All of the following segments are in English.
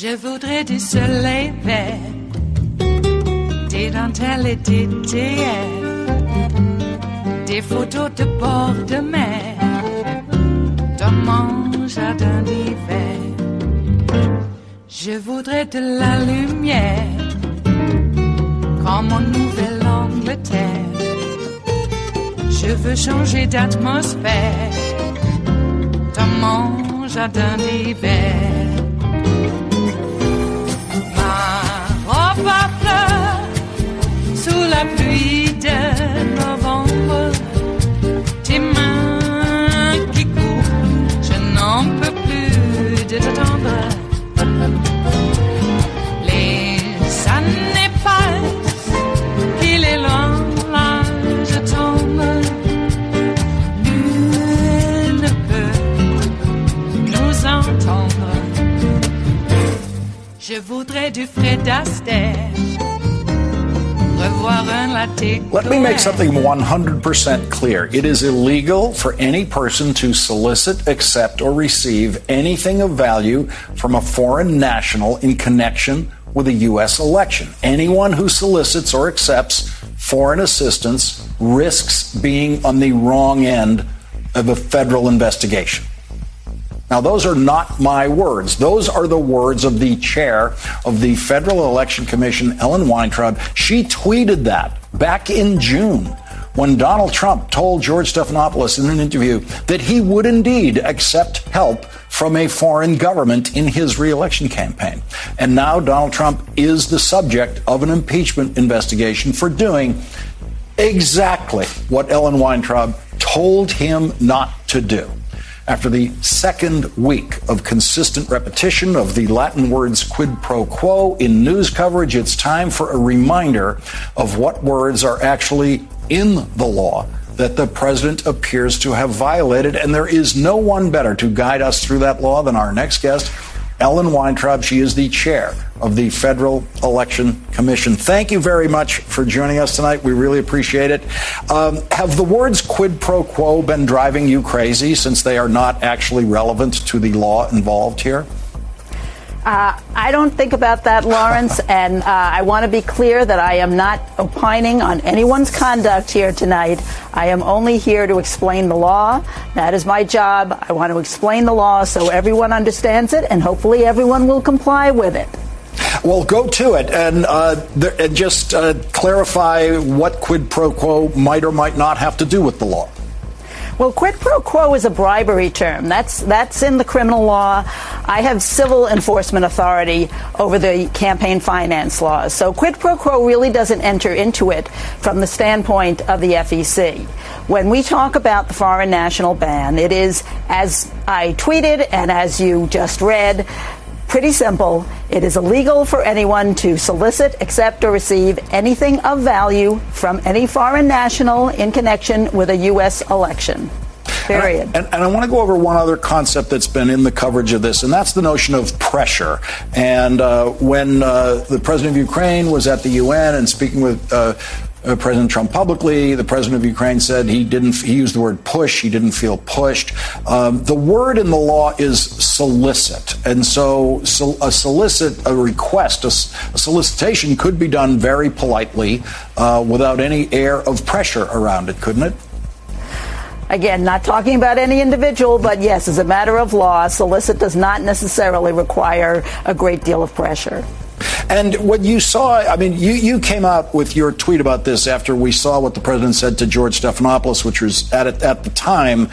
Je voudrais du soleil vert, des dentelles et des théières, des photos de bord de mer, dans mon jardin d'hiver. Je voudrais de la lumière, comme en Nouvelle-Angleterre. Je veux changer d'atmosphère, dans mon jardin d'hiver. Ma fleur sous la pluie de novembre, tes mains qui courent, je n'en peux plus de t'attendre. Les années passent, qu'il est loin, là je tombe. Nul ne peut nous entendre. Je voudrais du Fred Astaire, revoir un latte. Let me make something 100% clear. It is illegal for any person to solicit, accept, or receive anything of value from a foreign national in connection with a U.S. election. Anyone who solicits or accepts foreign assistance risks being on the wrong end of a federal investigation. Now, those are not my words. Those are the words of the chair of the Federal Election Commission, Ellen Weintraub. She tweeted that back in June when Donald Trump told George Stephanopoulos in an interview that he would indeed accept help from a foreign government in his re-election campaign. And now Donald Trump is the subject of an impeachment investigation for doing exactly what Ellen Weintraub told him not to do. After the second week of consistent repetition of the Latin words quid pro quo in news coverage, it's time for a reminder of what words are actually in the law that the president appears to have violated. And there is no one better to guide us through that law than our next guest, Ellen Weintraub. She is the chair of the Federal Election Commission. Thank you very much for joining us tonight. We really appreciate it. Have the words quid pro quo been driving you crazy since they are not actually relevant to the law involved here? I don't think about that, Lawrence, and I want to be clear that I am not opining on anyone's conduct here tonight. I am only here to explain the law. That is my job. I want to explain the law so everyone understands it, and hopefully everyone will comply with it. Well, go to it and just clarify what quid pro quo might or might not have to do with the law. Well, quid pro quo is a bribery term. That's in the criminal law. I have civil enforcement authority over the campaign finance laws. So quid pro quo really doesn't enter into it from the standpoint of the FEC. When we talk about the foreign national ban, it is, as I tweeted and as you just read, pretty simple. It is illegal for anyone to solicit, accept, or receive anything of value from any foreign national in connection with a U.S. election. Period. And I want to go over one other concept that's been in the coverage of this, and that's the notion of pressure. And when the president of Ukraine was at the UN and speaking with President Trump publicly, the president of Ukraine said he used the word push. He didn't feel pushed. The word in the law is solicit. And so a request, a solicitation could be done very politely without any air of pressure around it, couldn't it? Again, not talking about any individual, but yes, as a matter of law, solicit does not necessarily require a great deal of pressure. And what you saw, I mean, you came out with your tweet about this after we saw what the president said to George Stephanopoulos, which was at the time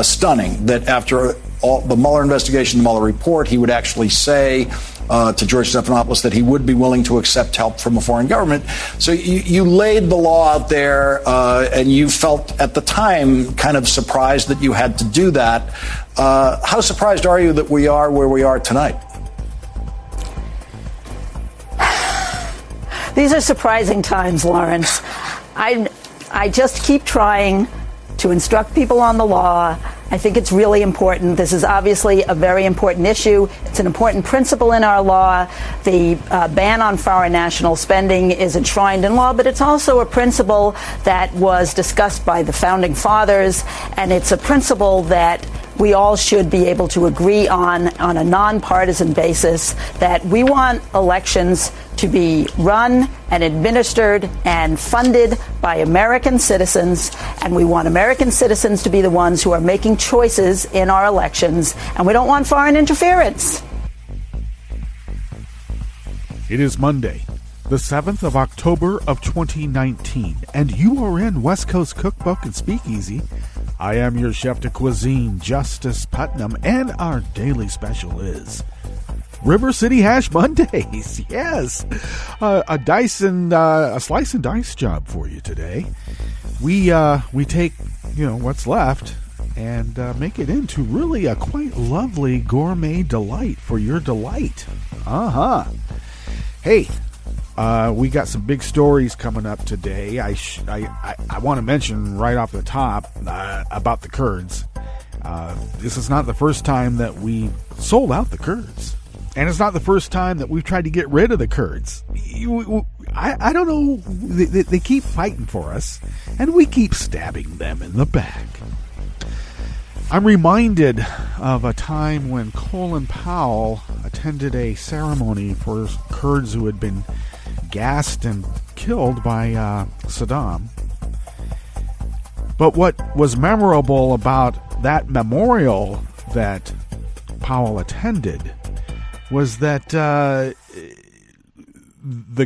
stunning, that after all the Mueller investigation, the Mueller report, he would actually say to George Stephanopoulos that he would be willing to accept help from a foreign government. So you laid the law out there, and you felt at the time kind of surprised that you had to do that. How surprised are you that we are where we are tonight? These are surprising times, Lawrence. I just keep trying to instruct people on the law. I think it's really important. This is obviously a very important issue. It's an important principle in our law. The ban on foreign national spending is enshrined in law, but it's also a principle that was discussed by the founding fathers, and it's a principle that we all should be able to agree on a nonpartisan basis that we want elections to be run and administered and funded by American citizens, and we want American citizens to be the ones who are making choices in our elections, and we don't want foreign interference. It is Monday, the 7th of October of 2019, and you are in West Coast Cookbook and Speakeasy. I am your chef de cuisine, Justice Putnam, and our daily special is River City Hash Mondays. Yes, a slice and dice job for you today. We take what's left and make it into really a quite lovely gourmet delight for your delight. Hey, we got some big stories coming up today. I want to mention right off the top about the Kurds. This is not the first time that we sold out the Kurds. And it's not the first time that we've tried to get rid of the Kurds. I don't know. They keep fighting for us, and we keep stabbing them in the back. I'm reminded of a time when Colin Powell attended a ceremony for Kurds who had been gassed and killed by Saddam. But what was memorable about that memorial that Powell attended was that the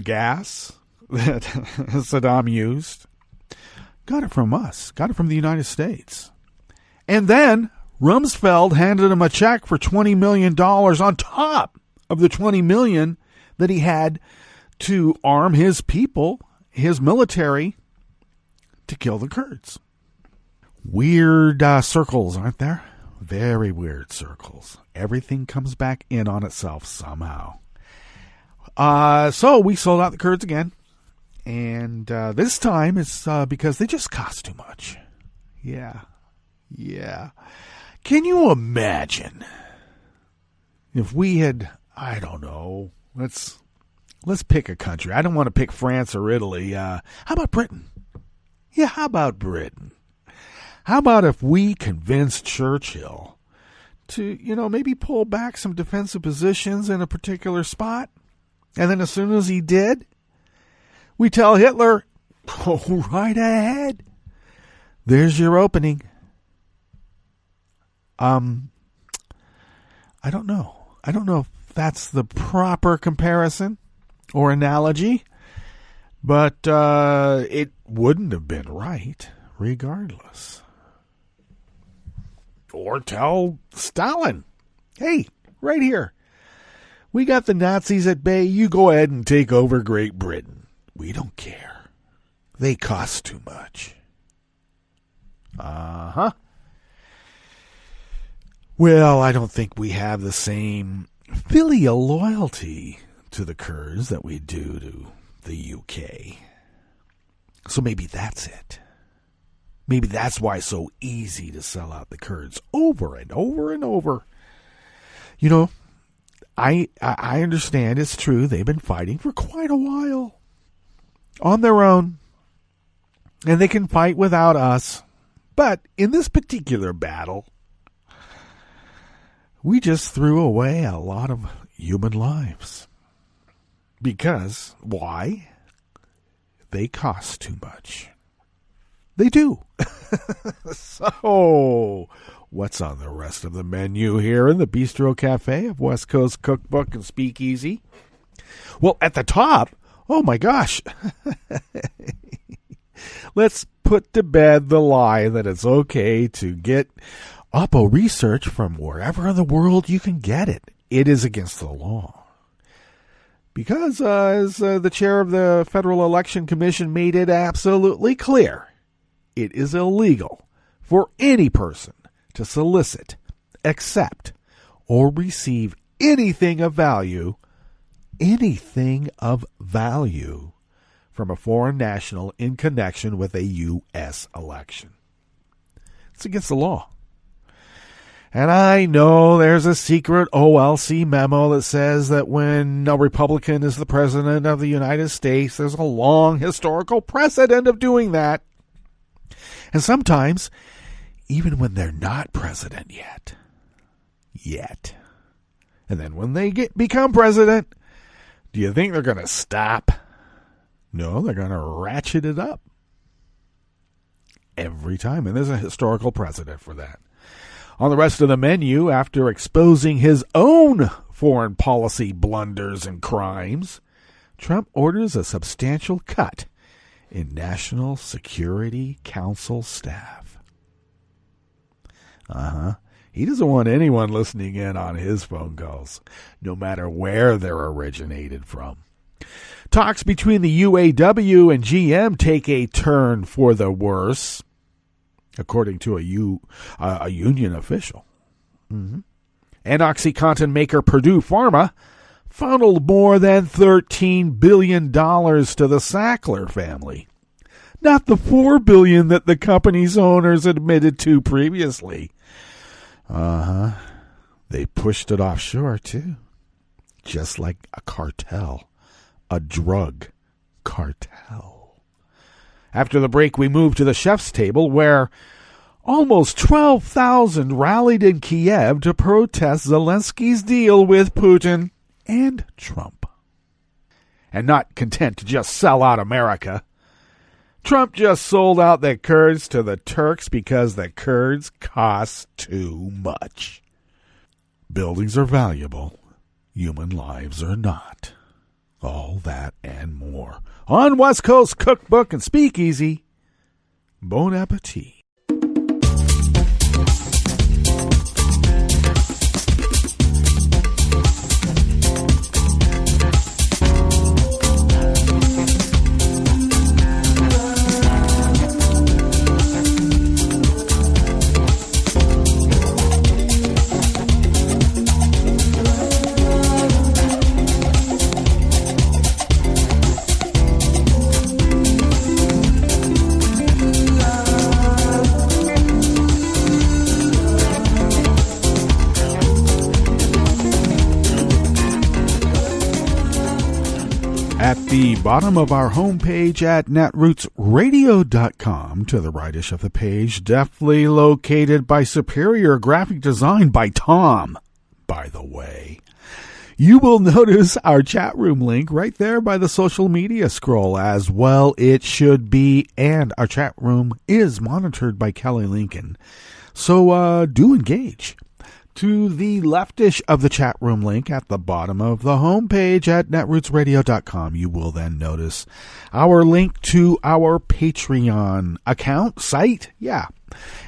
gas that Saddam used, got it from us, got it from the United States. And then Rumsfeld handed him a check for $20 million on top of the $20 million that he had to arm his people, his military, to kill the Kurds. Weird circles, aren't there? Very weird circles. Everything comes back in on itself somehow. So we sold out the Kurds again. And this time it's because they just cost too much. Yeah. Can you imagine if we had, I don't know, let's pick a country. I don't want to pick France or Italy. How about Britain? Yeah, how about Britain? How about if we convinced Churchill to, maybe pull back some defensive positions in a particular spot? And then as soon as he did, we tell Hitler, go right ahead. There's your opening. I don't know. I don't know if that's the proper comparison or analogy, but it wouldn't have been right regardless. Or tell Stalin, hey, right here, we got the Nazis at bay. You go ahead and take over Great Britain. We don't care. They cost too much. Well, I don't think we have the same filial loyalty to the Kurds that we do to the UK. So maybe that's it. Maybe that's why it's so easy to sell out the Kurds over and over and over. I understand it's true. They've been fighting for quite a while on their own. And they can fight without us. But in this particular battle, we just threw away a lot of human lives. Because, why? They cost too much. They do. So, what's on the rest of the menu here in the Bistro Cafe of West Coast Cookbook and Speakeasy? Well, at the top, oh my gosh. Let's put to bed the lie that it's okay to get Oppo research from wherever in the world you can get it. It is against the law. Because, as the chair of the Federal Election Commission made it absolutely clear, it is illegal for any person to solicit, accept, or receive anything of value from a foreign national in connection with a U.S. election. It's against the law. And I know there's a secret OLC memo that says that when a Republican is the president of the United States, there's a long historical precedent of doing that. And sometimes even when they're not president yet. And then when they become president, do you think they're going to stop? No, they're going to ratchet it up every time. And there's a historical precedent for that. On the rest of the menu, after exposing his own foreign policy blunders and crimes, Trump orders a substantial cut in National Security Council staff. He doesn't want anyone listening in on his phone calls, no matter where they're originated from. Talks between the UAW and GM take a turn for the worse, according to a union official. And OxyContin maker Purdue Pharma funneled more than $13 billion to the Sackler family. Not the $4 billion that the company's owners admitted to previously. They pushed it offshore, too. Just like a cartel. A drug cartel. After the break, we move to the chef's table, where almost 12,000 rallied in Kiev to protest Zelenskyy's deal with Putin and Trump. And not content to just sell out America, Trump just sold out the Kurds to the Turks because the Kurds cost too much. Buildings are valuable. Human lives are not. All that and more on West Coast Cookbook and Speakeasy. Bon appetit. At the bottom of our homepage at netrootsradio.com, to the rightish of the page, deftly located by superior graphic design by Tom, by the way, you will notice our chat room link right there by the social media scroll, as well it should be, and our chat room is monitored by Kelly Lincoln. So do engage. To the leftish of the chat room link at the bottom of the homepage at netrootsradio.com, you will then notice our link to our Patreon account site. Yeah.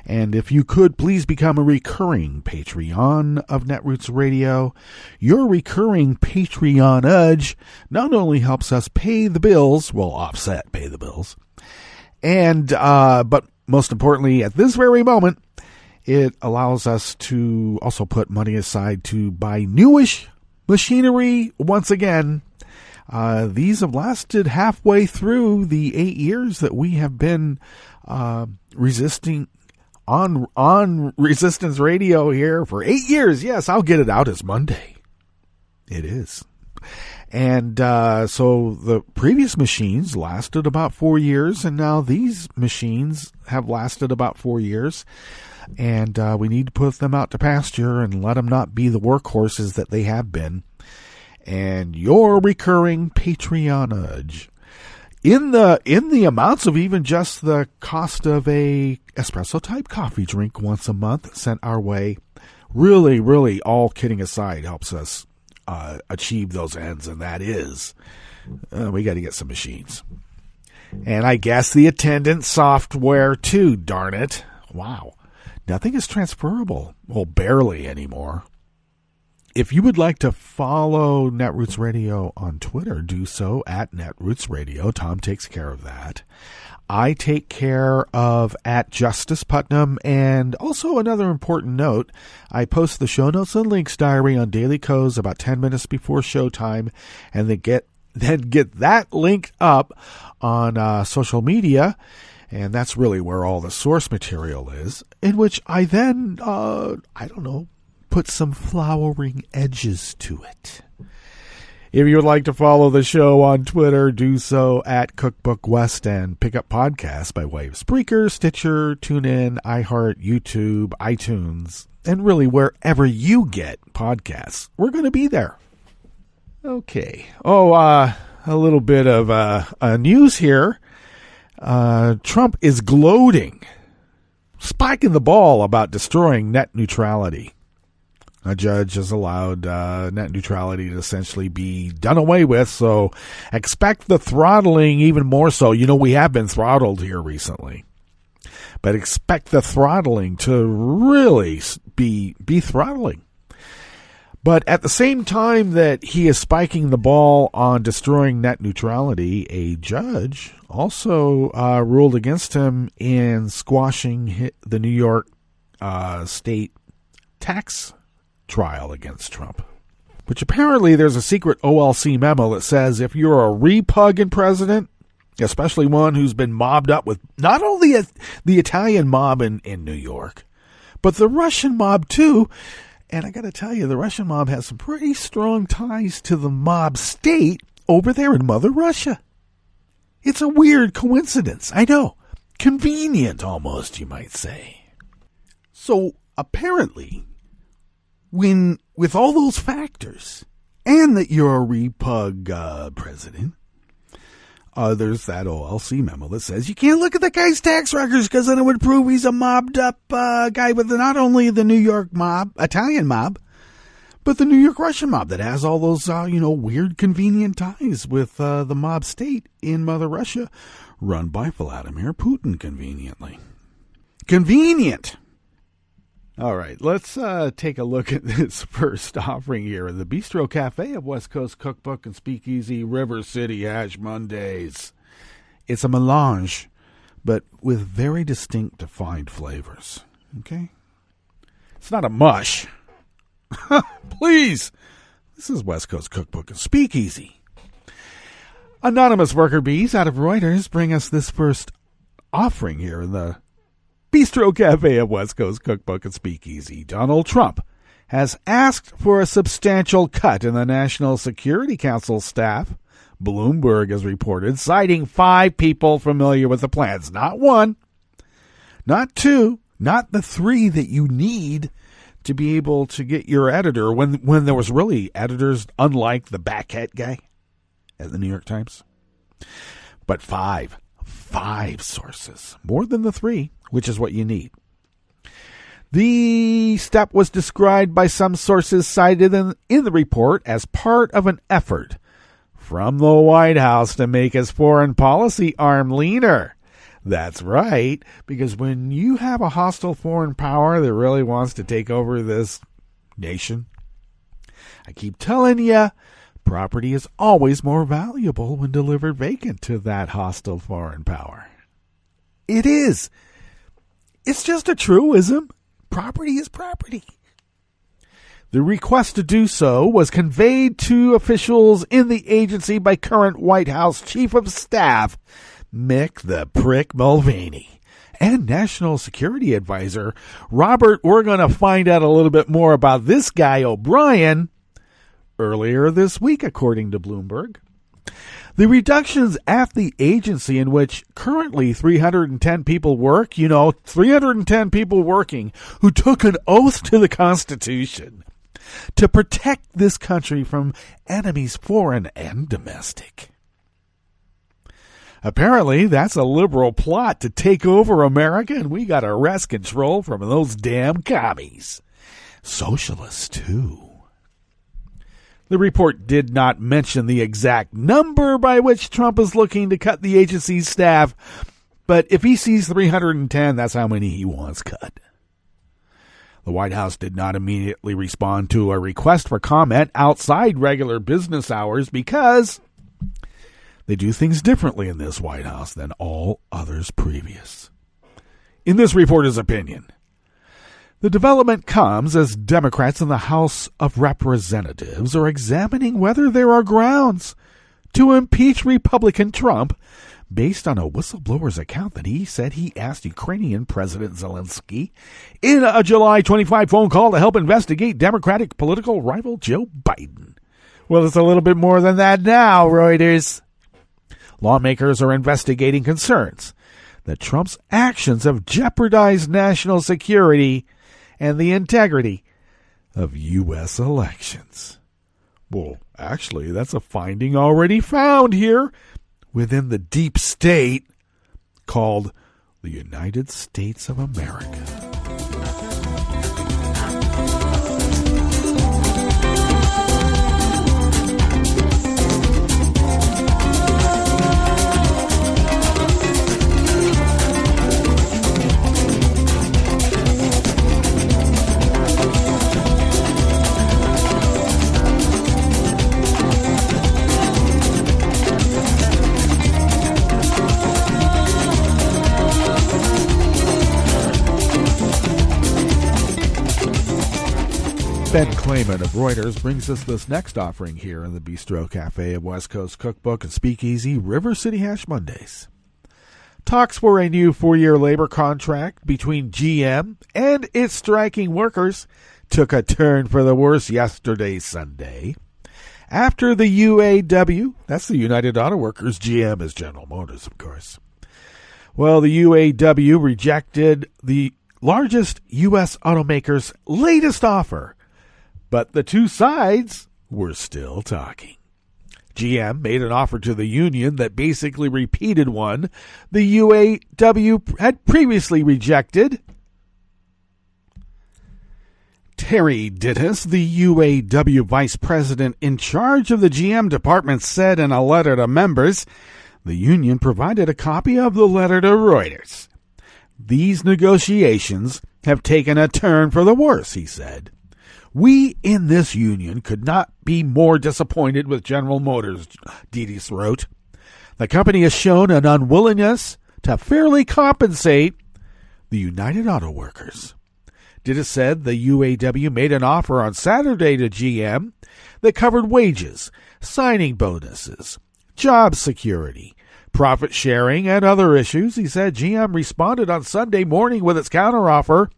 And if you could please become a recurring Patreon of Netroots Radio, your recurring Patreonage not only helps us pay the bills, pay the bills, and but most importantly, at this very moment, it allows us to also put money aside to buy newish machinery. Once again, these have lasted halfway through the 8 years that we have been resisting on Resistance Radio here for 8 years. Yes, I'll get it out as Monday. It is. And so the previous machines lasted about 4 years, and now these machines have lasted about 4 years. And we need to put them out to pasture and let them not be the workhorses that they have been. And your recurring Patreonage, in the amounts of even just the cost of a espresso type coffee drink once a month sent our way, really, really, all kidding aside, helps us achieve those ends. And that is, we got to get some machines. And I guess the attendance software too, darn it. Wow. Nothing is transferable. Well, barely anymore. If you would like to follow Netroots Radio on Twitter, do so at Netroots Radio. Tom takes care of that. I take care of at Justice Putnam. And also another important note, I post the show notes and links diary on Daily Co's about 10 minutes before showtime, and then get that linked up on social media. And that's really where all the source material is, in which I then, put some flowering edges to it. If you would like to follow the show on Twitter, do so at Cookbook West and pick up podcasts by way of Spreaker, Stitcher, TuneIn, iHeart, YouTube, iTunes, and really wherever you get podcasts. We're going to be there. Okay. A little bit of news here. Trump is gloating, spiking the ball about destroying net neutrality. A judge has allowed net neutrality to essentially be done away with, so expect the throttling even more so. You know, we have been throttled here recently, but expect the throttling to really be throttling. But at the same time that he is spiking the ball on destroying net neutrality, a judge also ruled against him in squashing the New York state tax trial against Trump, which apparently there's a secret OLC memo that says if you're a Republican president, especially one who's been mobbed up with not only the Italian mob in New York, but the Russian mob too. And I got to tell you, the Russian mob has some pretty strong ties to the mob state over there in Mother Russia. It's a weird coincidence. I know. Convenient almost, you might say. So apparently, with all those factors, and that you're a Repug president, there's that OLC memo that says you can't look at the guy's tax records because then it would prove he's a mobbed up guy with not only the New York mob, Italian mob, but the New York Russian mob that has all those weird convenient ties with the mob state in Mother Russia, run by Vladimir Putin. Convenient. All right, let's take a look at this first offering here. The Bistro Cafe of West Coast Cookbook and Speakeasy River City Hash Mondays. It's a melange, but with very distinct defined flavors. Okay? It's not a mush. Please. This is West Coast Cookbook and Speakeasy. Anonymous worker bees out of Reuters bring us this first offering here in the Bistro Cafe of West Coast Cookbook and Speakeasy. Donald Trump has asked for a substantial cut in the National Security Council staff, Bloomberg has reported, citing 5 people familiar with the plans. Not 1, not 2, not the 3 that you need to be able to get your editor when there was really editors unlike the backhead guy at the New York Times. But 5 sources, more than the 3, which is what you need. The step was described by some sources cited in the report as part of an effort from the White House to make its foreign policy arm leaner. That's right, because when you have a hostile foreign power that really wants to take over this nation, I keep telling you, property is always more valuable when delivered vacant to that hostile foreign power. It is. It's just a truism. Property is property. The request to do so was conveyed to officials in the agency by current White House Chief of Staff Mick the Prick Mulvaney and National Security Advisor Robert, we're going to find out a little bit more about this guy, O'Brien, earlier this week, according to Bloomberg. The reductions at the agency, in which currently 310 people work, 310 people working who took an oath to the Constitution to protect this country from enemies foreign and domestic. Apparently, that's a liberal plot to take over America, and we got to wrest control from those damn commies. Socialists, too. The report did not mention the exact number by which Trump is looking to cut the agency's staff, but if he sees 310, that's how many he wants cut. The White House did not immediately respond to a request for comment outside regular business hours because they do things differently in this White House than all others previous. In this reporter's opinion, the development comes as Democrats in the House of Representatives are examining whether there are grounds to impeach Republican Trump based on a whistleblower's account that he said he asked Ukrainian President Zelenskiy in a July 25 phone call to help investigate Democratic political rival Joe Biden. Well, it's a little bit more than that now, Reuters. Lawmakers are investigating concerns that Trump's actions have jeopardized national security and the integrity of U.S. elections. Well, actually, that's a finding already found here within the deep state called the United States of America. Ben Clayman of Reuters brings us this next offering here in the Bistro Cafe of West Coast Cookbook and Speakeasy, River City Hash Mondays. Talks for a new 4-year labor contract between GM and its striking workers took a turn for the worse yesterday, Sunday, after the UAW, that's the United Auto Workers, GM is General Motors, of course. Well, the UAW rejected the largest U.S. automaker's latest offer, but the two sides were still talking. GM made an offer to the union that basically repeated one the UAW had previously rejected. Terry Dittus, the UAW vice president in charge of the GM department, said in a letter to members, the union provided a copy of the letter to Reuters. These negotiations have taken a turn for the worse, he said. We in this union could not be more disappointed with General Motors, Dittus wrote. The company has shown an unwillingness to fairly compensate the United Auto Workers. Dittus said the UAW made an offer on Saturday to GM that covered wages, signing bonuses, job security, profit sharing, and other issues. He said GM responded on Sunday morning with its counteroffer,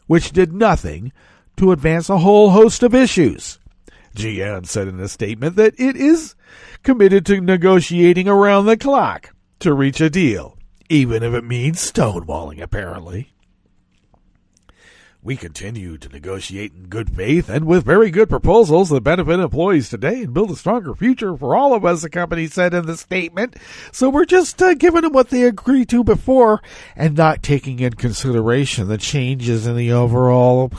which did nothing to advance a whole host of issues. GM said in a statement that it is committed to negotiating around the clock to reach a deal, even if it means stonewalling, apparently. We continue to negotiate in good faith and with very good proposals that benefit employees today and build a stronger future for all of us, the company said in the statement. So we're just giving them what they agreed to before and not taking in consideration the changes in the overall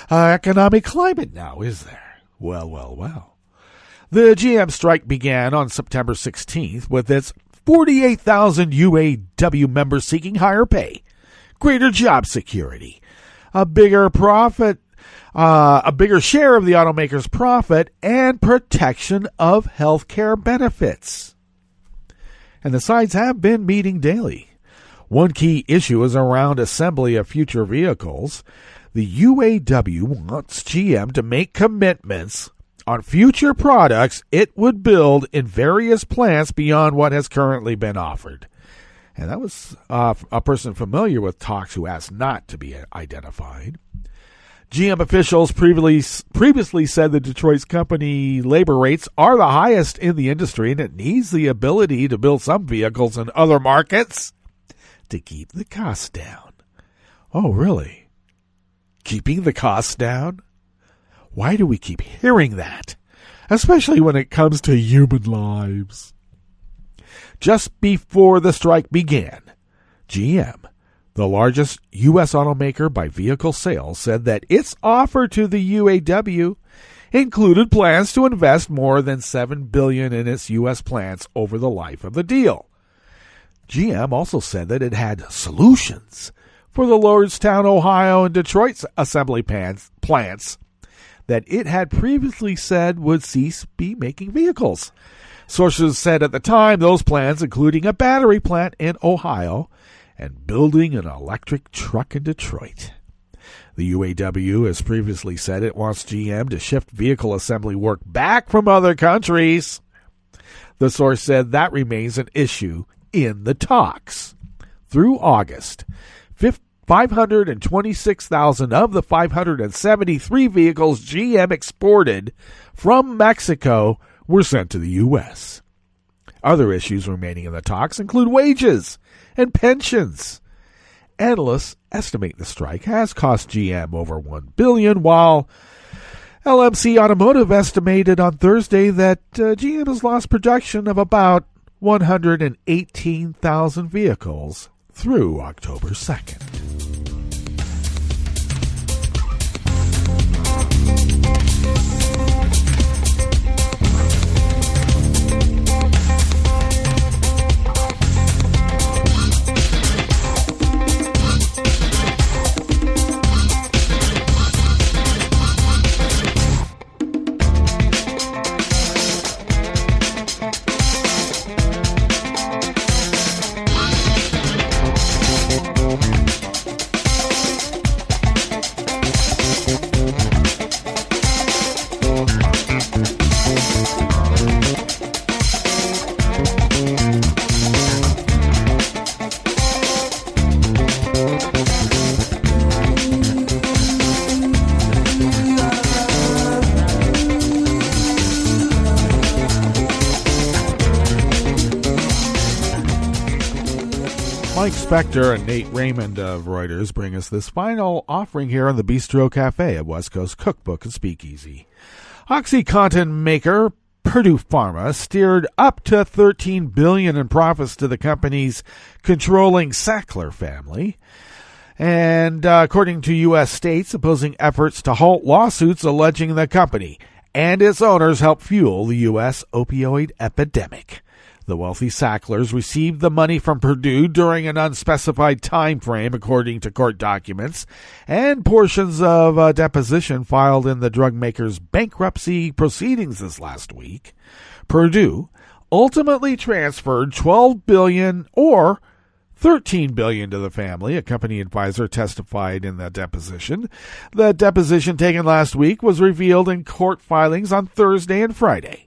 economic climate now, is there? Well. The GM strike began on September 16th with its 48,000 UAW members seeking higher pay, greater job security, a bigger profit, a bigger share of the automaker's profit, and protection of health care benefits. And the sides have been meeting daily. One key issue is around assembly of future vehicles. The UAW wants GM to make commitments on future products it would build in various plants beyond what has currently been offered. And that was a person familiar with talks who asked not to be identified. GM officials previously said that Detroit's company labor rates are the highest in the industry, and it needs the ability to build some vehicles in other markets to keep the costs down. Oh, really? Keeping the costs down? Why do we keep hearing that? Especially when it comes to human lives. Just before the strike began, GM, the largest U.S. automaker by vehicle sales, said that its offer to the UAW included plans to invest more than $7 billion in its U.S. plants over the life of the deal. GM also said that it had solutions for the Lordstown, Ohio, and Detroit assembly plants that it had previously said would cease be making vehicles. Sources said at the time those plans, including a battery plant in Ohio and building an electric truck in Detroit. The UAW has previously said it wants GM to shift vehicle assembly work back from other countries. The source said that remains an issue in the talks. Through August, 526,000 of the 573 vehicles GM exported from Mexico were sent to the U.S. Other issues remaining in the talks include wages and pensions. Analysts estimate the strike has cost GM over $1 billion, while LMC Automotive estimated on Thursday that GM has lost production of about 118,000 vehicles through October 2nd. Mike Spector and Nate Raymond of Reuters bring us this final offering here on the Bistro Cafe at West Coast Cookbook and Speakeasy. OxyContin maker Purdue Pharma steered up to $13 billion in profits to the company's controlling Sackler Family. And according to U.S. states opposing efforts to halt lawsuits alleging the company and its owners helped fuel the U.S. opioid epidemic. The wealthy Sacklers received the money from Purdue during an unspecified time frame, according to court documents, and portions of a deposition filed in the drug maker's bankruptcy proceedings this last week. Purdue ultimately transferred $12 billion or $13 billion to the family, a company advisor testified in the deposition. The deposition taken last week was revealed in court filings on Thursday and Friday.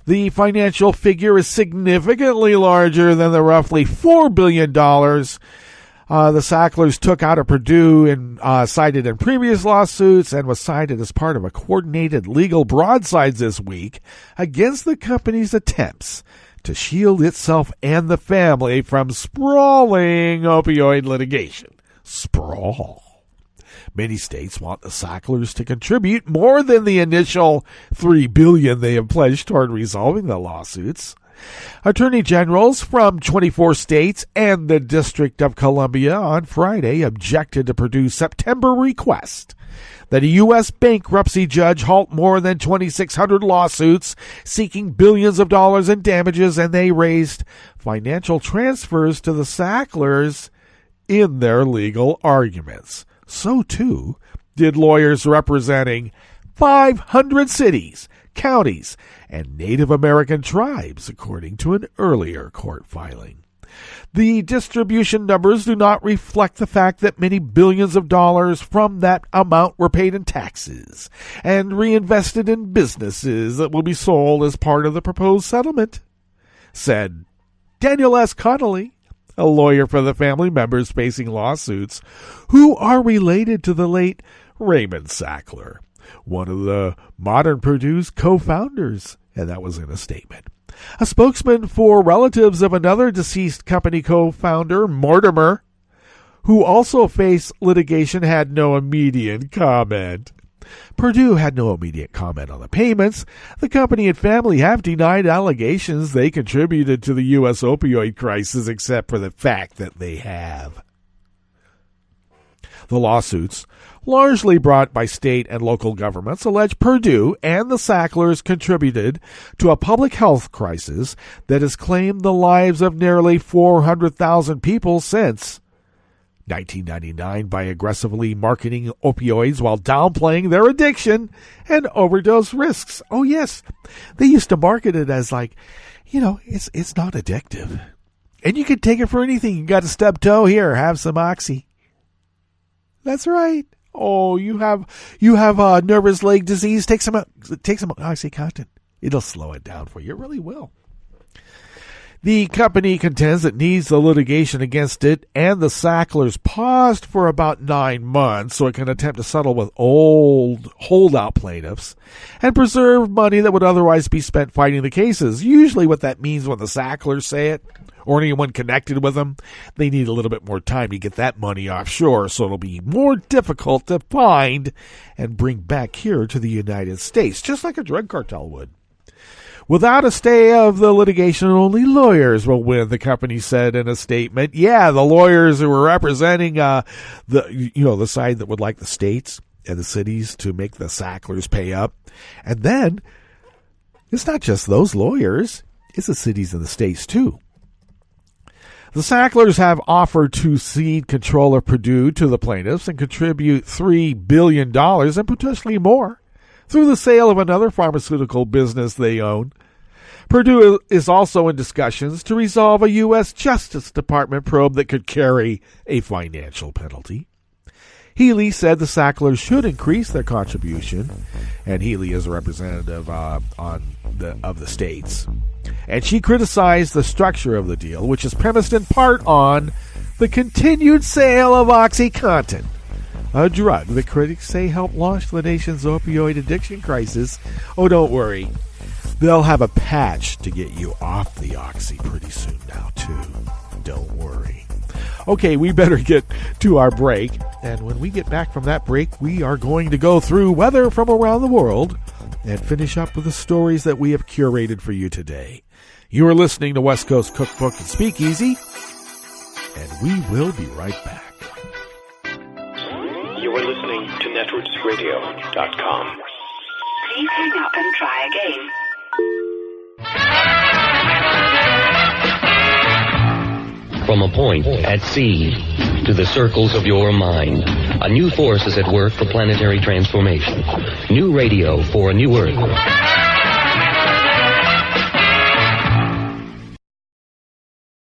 The financial figure is significantly larger than the roughly $4 billion the Sacklers took out of Purdue and cited in previous lawsuits and was cited as part of a coordinated legal broadsides this week against the company's attempts to shield itself and the family from sprawling opioid litigation. Sprawl. Many states want the Sacklers to contribute more than the initial $3 billion they have pledged toward resolving the lawsuits. Attorney generals from 24 states and the District of Columbia on Friday objected to Purdue's September request that a U.S. bankruptcy judge halt more than 2,600 lawsuits seeking billions of dollars in damages, and they raised financial transfers to the Sacklers in their legal arguments. So, too, did lawyers representing 500 cities, counties, and Native American tribes, according to an earlier court filing. The distribution numbers do not reflect the fact that many billions of dollars from that amount were paid in taxes and reinvested in businesses that will be sold as part of the proposed settlement, said Daniel S. Connolly, a lawyer for the family members facing lawsuits who are related to the late Raymond Sackler, one of the modern Purdue's co-founders, and that was in a statement. A spokesman for relatives of another deceased company co-founder, Mortimer, who also faced litigation, had no immediate comment. Purdue had no immediate comment on the payments. The company and family have denied allegations they contributed to the U.S. opioid crisis, except for the fact that they have. The lawsuits, largely brought by state and local governments, allege Purdue and the Sacklers contributed to a public health crisis that has claimed the lives of nearly 400,000 people since 1999 by aggressively marketing opioids while downplaying their addiction and overdose risks. Oh, yes, they used to market it as like, it's not addictive. And you can take it for anything. You got a stub toe here, have some Oxy. That's right. Oh, you have nervous leg disease, take some OxyContin. It'll slow it down for you. It really will. The company contends it needs the litigation against it and the Sacklers paused for about 9 months so it can attempt to settle with old holdout plaintiffs and preserve money that would otherwise be spent fighting the cases. Usually what that means when the Sacklers say it, or anyone connected with them, they need a little bit more time to get that money offshore, so it'll be more difficult to find and bring back here to the United States, just like a drug cartel would. Without a stay of the litigation, only lawyers will win, the company said in a statement. Yeah, the lawyers who were representing the side that would like the states and the cities to make the Sacklers pay up. And then, it's not just those lawyers, it's the cities and the states too. The Sacklers have offered to cede control of Purdue to the plaintiffs and contribute $3 billion and potentially more through the sale of another pharmaceutical business they own. Purdue is also in discussions to resolve a U.S. Justice Department probe that could carry a financial penalty. Healy said the Sacklers should increase their contribution, and Healy is a representative of the states. And she criticized the structure of the deal, which is premised in part on the continued sale of OxyContin, a drug that critics say helped launch the nation's opioid addiction crisis. Oh, don't worry. They'll have a patch to get you off the Oxy pretty soon now, too. Don't worry. Okay, we better get to our break. And when we get back from that break, we are going to go through weather from around the world and finish up with the stories that we have curated for you today. You are listening to West Coast Cookbook and Speakeasy, and we will be right back. You are listening to netrootsradio.com. Please hang up and try again. From a point at sea to the circles of your mind, a new force is at work for planetary transformation. New radio for a new Earth.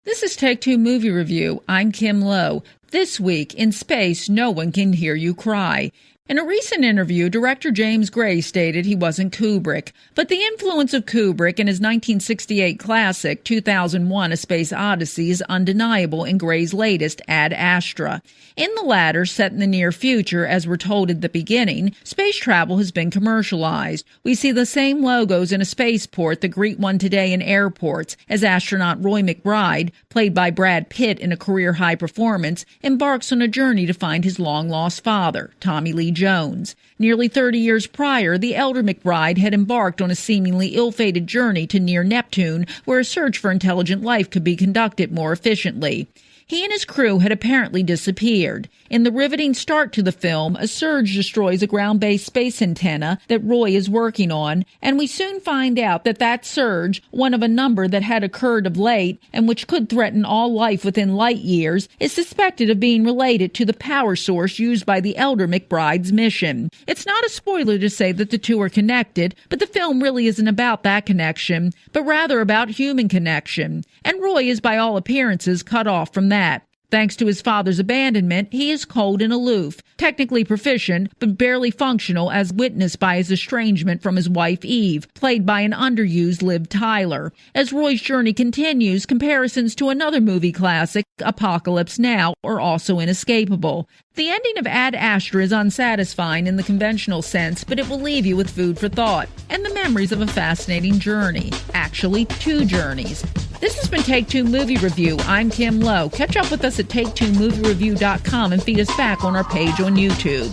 This is Take Two Movie Review. I'm Kim Lowe. This week, in space, no one can hear you cry. In a recent interview, director James Gray stated he wasn't Kubrick, but the influence of Kubrick in his 1968 classic, 2001: A Space Odyssey, is undeniable in Gray's latest, Ad Astra. In the latter, set in the near future, as we're told at the beginning, space travel has been commercialized. We see the same logos in a spaceport that greet one today in airports, as astronaut Roy McBride, played by Brad Pitt in a career-high performance, embarks on a journey to find his long-lost father, Tommy Lee Jones. Nearly 30 years prior, the elder McBride had embarked on a seemingly ill-fated journey to near Neptune, where a search for intelligent life could be conducted more efficiently. He and his crew had apparently disappeared. In the riveting start to the film, a surge destroys a ground-based space antenna that Roy is working on, and we soon find out that that surge, one of a number that had occurred of late and which could threaten all life within light years, is suspected of being related to the power source used by the elder McBride's mission. It's not a spoiler to say that the two are connected, but the film really isn't about that connection, but rather about human connection. And Roy is by all appearances cut off from that. Thanks to his father's abandonment, he is cold and aloof, technically proficient, but barely functional, as witnessed by his estrangement from his wife Eve, played by an underused Liv Tyler. As Roy's journey continues, comparisons to another movie classic, Apocalypse Now, are also inescapable. The ending of Ad Astra is unsatisfying in the conventional sense, but it will leave you with food for thought and the memories of a fascinating journey. Actually, two journeys. This has been Take Two Movie Review. I'm Kim Lowe. Catch up with us at TakeTwoMovieReview.com and feed us back on our page on YouTube.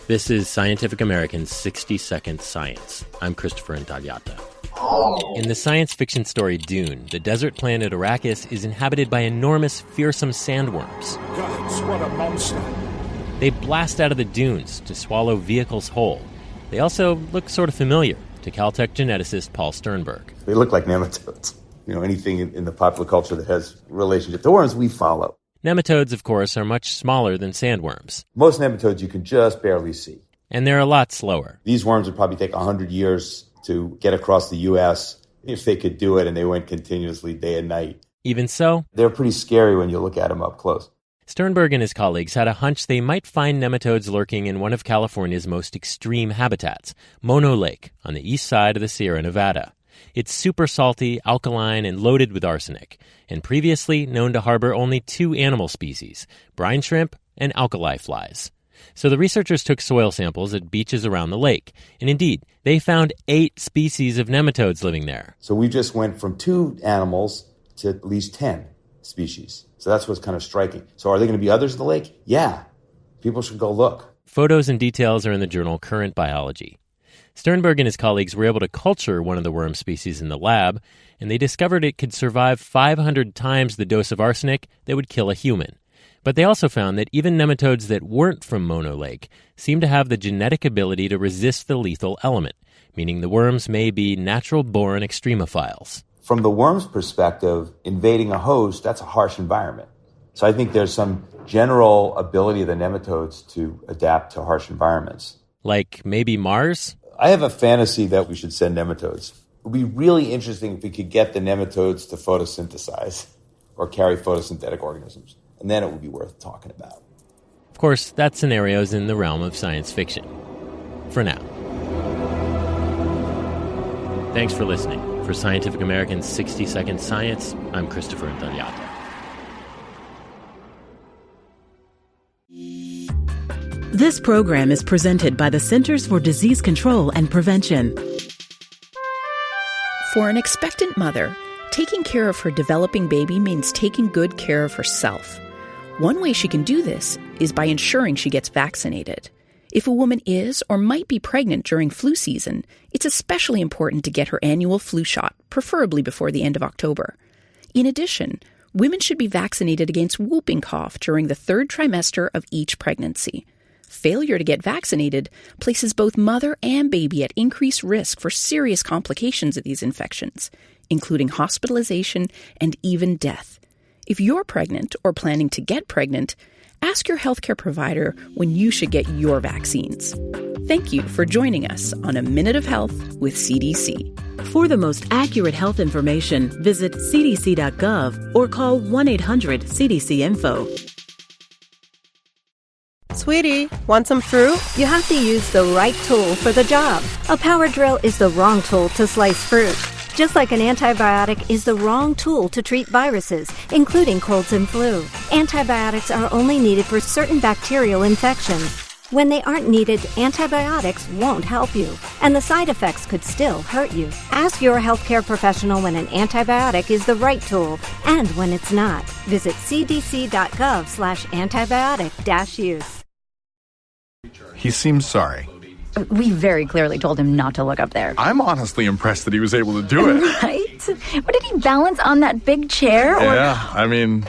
This is Scientific American's 60-Second Science. I'm Christopher Intagliata. In the science fiction story Dune, the desert planet Arrakis is inhabited by enormous, fearsome sandworms. Gods, what a monster. They blast out of the dunes to swallow vehicles whole. They also look sort of familiar to Caltech geneticist Paul Sternberg. They look like nematodes. Anything in the popular culture that has relationship to worms, we follow. Nematodes, of course, are much smaller than sandworms. Most nematodes you can just barely see. And they're a lot slower. These worms would probably take 100 years to get across the U.S. if they could do it and they went continuously day and night. Even so, they're pretty scary when you look at them up close. Sternberg and his colleagues had a hunch they might find nematodes lurking in one of California's most extreme habitats, Mono Lake, on the east side of the Sierra Nevada. It's super salty, alkaline, and loaded with arsenic, and previously known to harbor only 2 animal species, brine shrimp and alkali flies. So the researchers took soil samples at beaches around the lake, and indeed, they found 8 species of nematodes living there. So we just went from 2 animals to at least 10 species. So that's what's kind of striking. So are there going to be others in the lake? Yeah. People should go look. Photos and details are in the journal Current Biology. Sternberg and his colleagues were able to culture one of the worm species in the lab, and they discovered it could survive 500 times the dose of arsenic that would kill a human. But they also found that even nematodes that weren't from Mono Lake seem to have the genetic ability to resist the lethal element, meaning the worms may be natural-born extremophiles. From the worm's perspective, invading a host, that's a harsh environment. So I think there's some general ability of the nematodes to adapt to harsh environments. Like maybe Mars? I have a fantasy that we should send nematodes. It would be really interesting if we could get the nematodes to photosynthesize or carry photosynthetic organisms. And then it would be worth talking about. Of course, that scenario is in the realm of science fiction. For now. Thanks for listening. For Scientific American's 60-Second Science, I'm Christopher Intagliata. This program is presented by the Centers for Disease Control and Prevention. For an expectant mother, taking care of her developing baby means taking good care of herself. One way she can do this is by ensuring she gets vaccinated. If a woman is or might be pregnant during flu season, it's especially important to get her annual flu shot, preferably before the end of October. In addition, women should be vaccinated against whooping cough during the 3rd trimester of each pregnancy. Failure to get vaccinated places both mother and baby at increased risk for serious complications of these infections, including hospitalization and even death. If you're pregnant or planning to get pregnant, ask your healthcare provider when you should get your vaccines. Thank you for joining us on A Minute of Health with CDC. For the most accurate health information, visit cdc.gov or call 1-800-CDC-INFO. Sweetie, want some fruit? You have to use the right tool for the job. A power drill is the wrong tool to slice fruit. Just like an antibiotic is the wrong tool to treat viruses, including colds and flu. Antibiotics are only needed for certain bacterial infections. When they aren't needed, antibiotics won't help you, and the side effects could still hurt you. Ask your healthcare professional when an antibiotic is the right tool and when it's not. Visit cdc.gov/antibiotic-use. He seems sorry. We very clearly told him not to look up there. I'm honestly impressed that he was able to do it. Right? What, did he balance on that big chair? Yeah, I mean,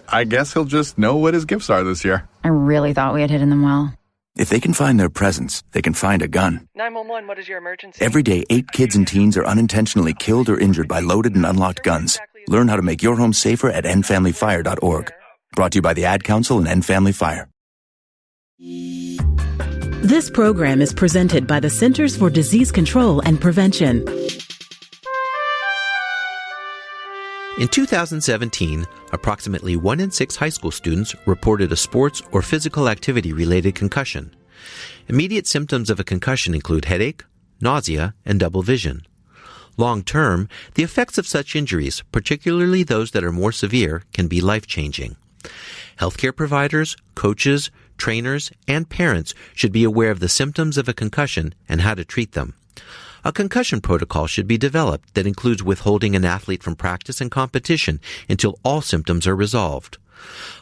I guess he'll just know what his gifts are this year. I really thought we had hidden them well. If they can find their presents, they can find a gun. 911, what is your emergency? Every day, 8 kids and teens are unintentionally killed or injured by loaded and unlocked guns. Learn how to make your home safer at endfamilyfire.org. Brought to you by the Ad Council and End Family Fire. This program is presented by the Centers for Disease Control and Prevention. In 2017, approximately 1 in 6 high school students reported a sports or physical activity-related concussion. Immediate symptoms of a concussion include headache, nausea, and double vision. Long-term, the effects of such injuries, particularly those that are more severe, can be life-changing. Healthcare providers, coaches, trainers, and parents should be aware of the symptoms of a concussion and how to treat them. A concussion protocol should be developed that includes withholding an athlete from practice and competition until all symptoms are resolved.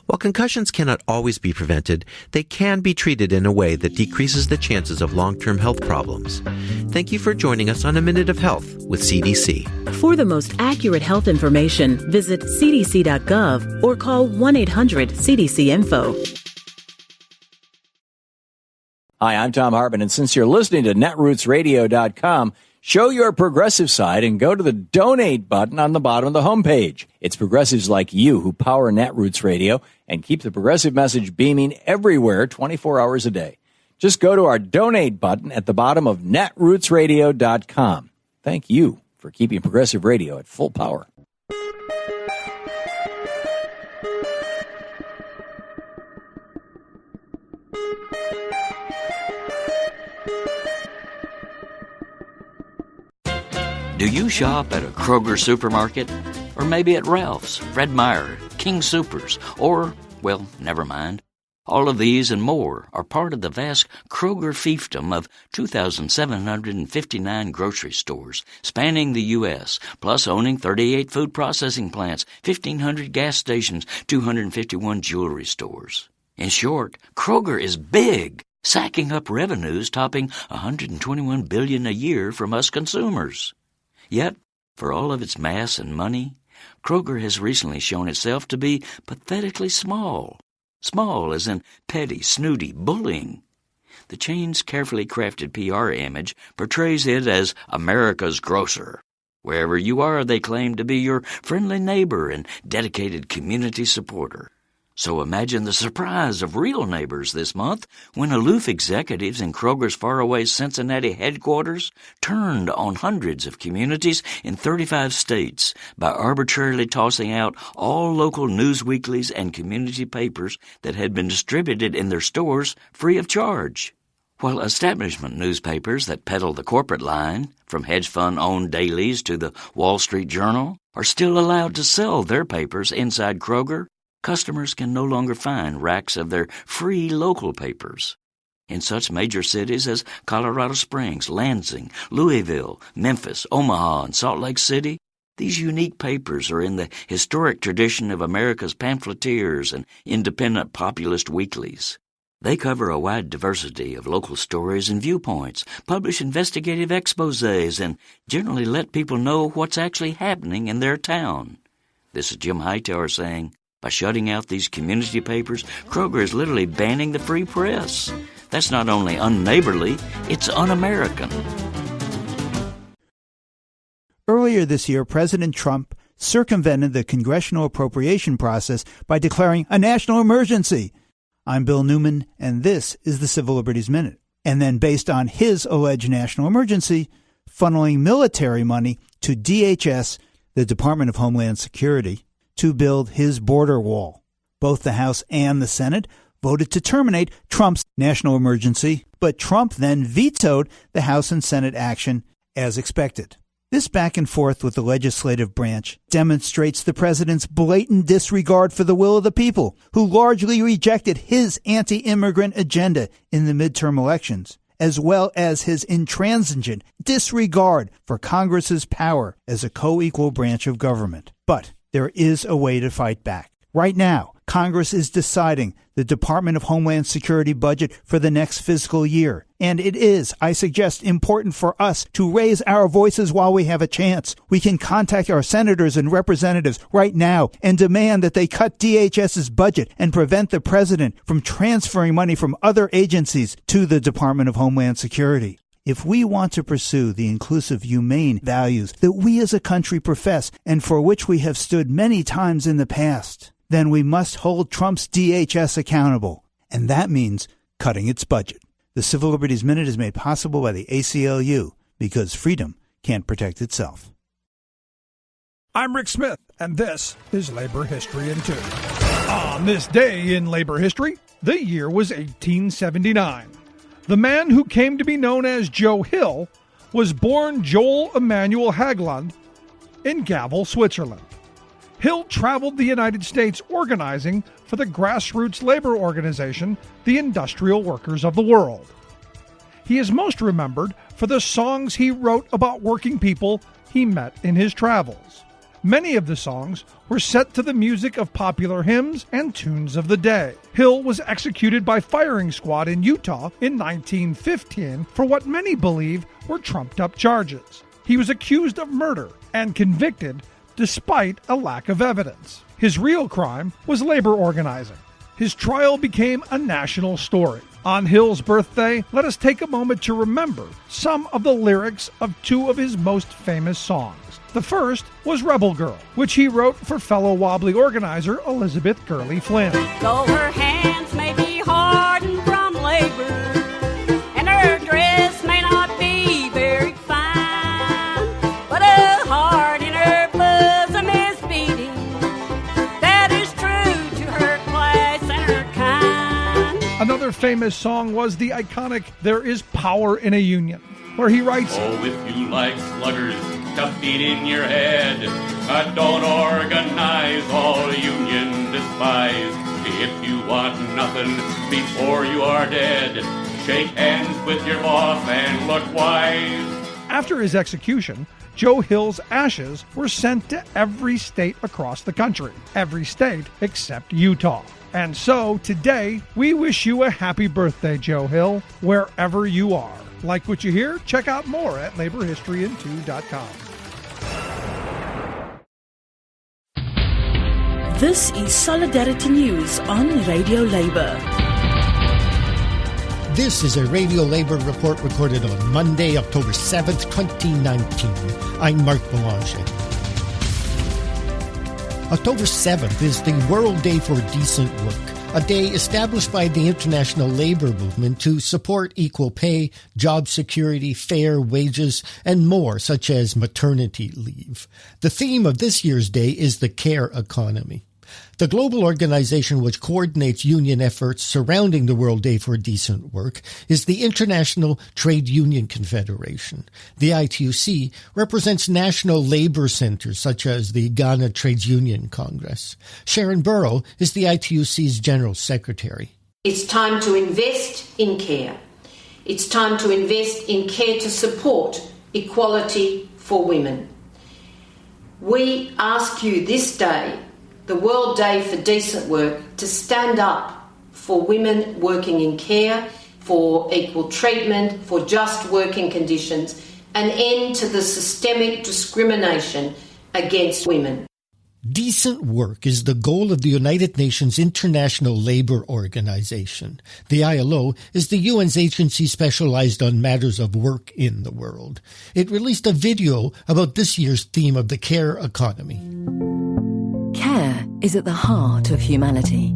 While concussions cannot always be prevented, they can be treated in a way that decreases the chances of long-term health problems. Thank you for joining us on A Minute of Health with CDC. For the most accurate health information, visit cdc.gov or call 1-800-CDC-INFO. Hi, I'm Tom Hartman, and since you're listening to netrootsradio.com, show your progressive side and go to the donate button on the bottom of the homepage. It's progressives like you who power Netroots Radio and keep the progressive message beaming everywhere 24 hours a day. Just go to our donate button at the bottom of netrootsradio.com. Thank you for keeping progressive radio at full power. Do you shop at a Kroger supermarket? Or maybe at Ralph's, Fred Meyer, King Soopers, or, well, never mind. All of these and more are part of the vast Kroger fiefdom of 2,759 grocery stores spanning the U.S., plus owning 38 food processing plants, 1,500 gas stations, 251 jewelry stores. In short, Kroger is big, sacking up revenues topping $121 billion a year from us consumers. Yet, for all of its mass and money, Kroger has recently shown itself to be pathetically small. Small as in petty, snooty bullying. The chain's carefully crafted PR image portrays it as America's grocer. Wherever you are, they claim to be your friendly neighbor and dedicated community supporter. So imagine the surprise of real neighbors this month when aloof executives in Kroger's faraway Cincinnati headquarters turned on hundreds of communities in 35 states by arbitrarily tossing out all local news weeklies and community papers that had been distributed in their stores free of charge. While establishment newspapers that peddle the corporate line, from hedge fund-owned dailies to the Wall Street Journal, are still allowed to sell their papers inside Kroger, customers can no longer find racks of their free local papers. In such major cities as Colorado Springs, Lansing, Louisville, Memphis, Omaha, and Salt Lake City, these unique papers are in the historic tradition of America's pamphleteers and independent populist weeklies. They cover a wide diversity of local stories and viewpoints, publish investigative exposés, and generally let people know what's actually happening in their town. This is Jim Hightower saying, by shutting out these community papers, Kroger is literally banning the free press. That's not only unneighborly, it's un-American. Earlier this year, President Trump circumvented the congressional appropriation process by declaring a national emergency. I'm Bill Newman, and this is the Civil Liberties Minute. And then, based on his alleged national emergency, funneling military money to DHS, the Department of Homeland Security, to build his border wall. Both the House and the Senate voted to terminate Trump's national emergency, but Trump then vetoed the House and Senate action as expected. This back and forth with the legislative branch demonstrates the president's blatant disregard for the will of the people, who largely rejected his anti-immigrant agenda in the midterm elections, as well as his intransigent disregard for Congress's power as a co-equal branch of government. But there is a way to fight back. Right now, Congress is deciding the Department of Homeland Security budget for the next fiscal year. And it is, I suggest, important for us to raise our voices while we have a chance. We can contact our senators and representatives right now and demand that they cut DHS's budget and prevent the president from transferring money from other agencies to the Department of Homeland Security. If we want to pursue the inclusive, humane values that we as a country profess and for which we have stood many times in the past, then we must hold Trump's DHS accountable. And that means cutting its budget. The Civil Liberties Minute is made possible by the ACLU, because freedom can't protect itself. I'm Rick Smith, and this is Labor History in 2. On this day in labor history, the year was 1879. The man who came to be known as Joe Hill was born Joel Emanuel Haglund in Gavel, Switzerland. Hill traveled the United States organizing for the grassroots labor organization, the Industrial Workers of the World. He is most remembered for the songs he wrote about working people he met in his travels. Many of the songs were set to the music of popular hymns and tunes of the day. Hill was executed by firing squad in Utah in 1915 for what many believe were trumped-up charges. He was accused of murder and convicted despite a lack of evidence. His real crime was labor organizing. His trial became a national story. On Hill's birthday, let us take a moment to remember some of the lyrics of two of his most famous songs. The first was Rebel Girl, which he wrote for fellow Wobbly organizer Elizabeth Gurley Flynn. Though her hands may be hardened from labor, and her dress may not be very fine, but a heart in her bosom is beating that is true to her class and her kind. Another famous song was the iconic There Is Power in a Union, where he writes, "Oh, if you like sluggers to beat in your head. Don't organize, all union despise. If you want nothing before you are dead, shake hands with your boss and look wise. After his execution, Joe Hill's ashes were sent to every state across the country, every state except Utah. And so, today, we wish you a happy birthday, Joe Hill, wherever you are. Like what you hear? Check out more at laborhistoryin2.com. This is Solidarity News on Radio Labour. This is a Radio Labour report recorded on Monday, October 7th, 2019. I'm Mark Boulanger. October 7th is the World Day for Decent Work, a day established by the international labor movement to support equal pay, job security, fair wages, and more, such as maternity leave. The theme of this year's day is the care economy. The global organization which coordinates union efforts surrounding the World Day for Decent Work is the International Trade Union Confederation. The ITUC represents national labor centers such as the Ghana Trades Union Congress. Sharon Burrow is the ITUC's General Secretary. It's time to invest in care. It's time to invest in care to support equality for women. We ask you this day, the World Day for Decent Work, to stand up for women working in care, for equal treatment, for just working conditions, an end to the systemic discrimination against women. Decent work is the goal of the United Nations International Labour Organization. The ILO is the UN's agency specialized on matters of work in the world. It released a video about this year's theme of the care economy. Care is at the heart of humanity.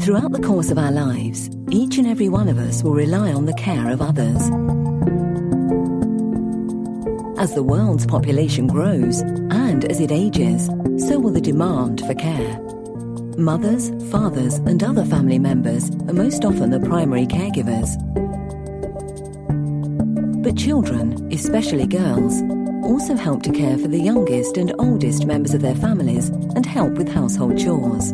Throughout the course of our lives, each and every one of us will rely on the care of others. As the world's population grows and as it ages, so will the demand for care. Mothers, fathers, and other family members are most often the primary caregivers. But children, especially girls, also help to care for the youngest and oldest members of their families and help with household chores.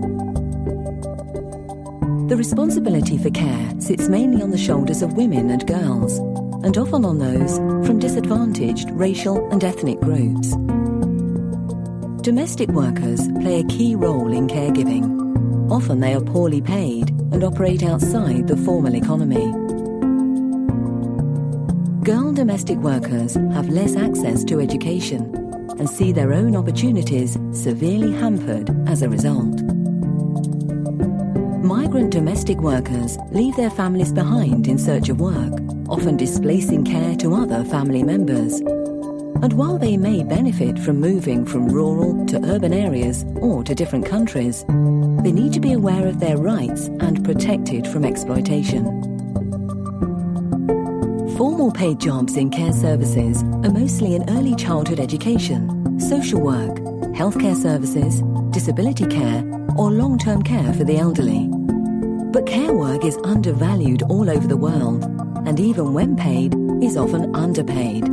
The responsibility for care sits mainly on the shoulders of women and girls, and often on those from disadvantaged racial and ethnic groups. Domestic workers play a key role in caregiving. Often they are poorly paid and operate outside the formal economy. Girl domestic workers have less access to education and see their own opportunities severely hampered as a result. Migrant domestic workers leave their families behind in search of work, often displacing care to other family members. And while they may benefit from moving from rural to urban areas or to different countries, they need to be aware of their rights and protected from exploitation. Formal paid jobs in care services are mostly in early childhood education, social work, healthcare services, disability care, or long-term care for the elderly. But care work is undervalued all over the world, and even when paid, is often underpaid.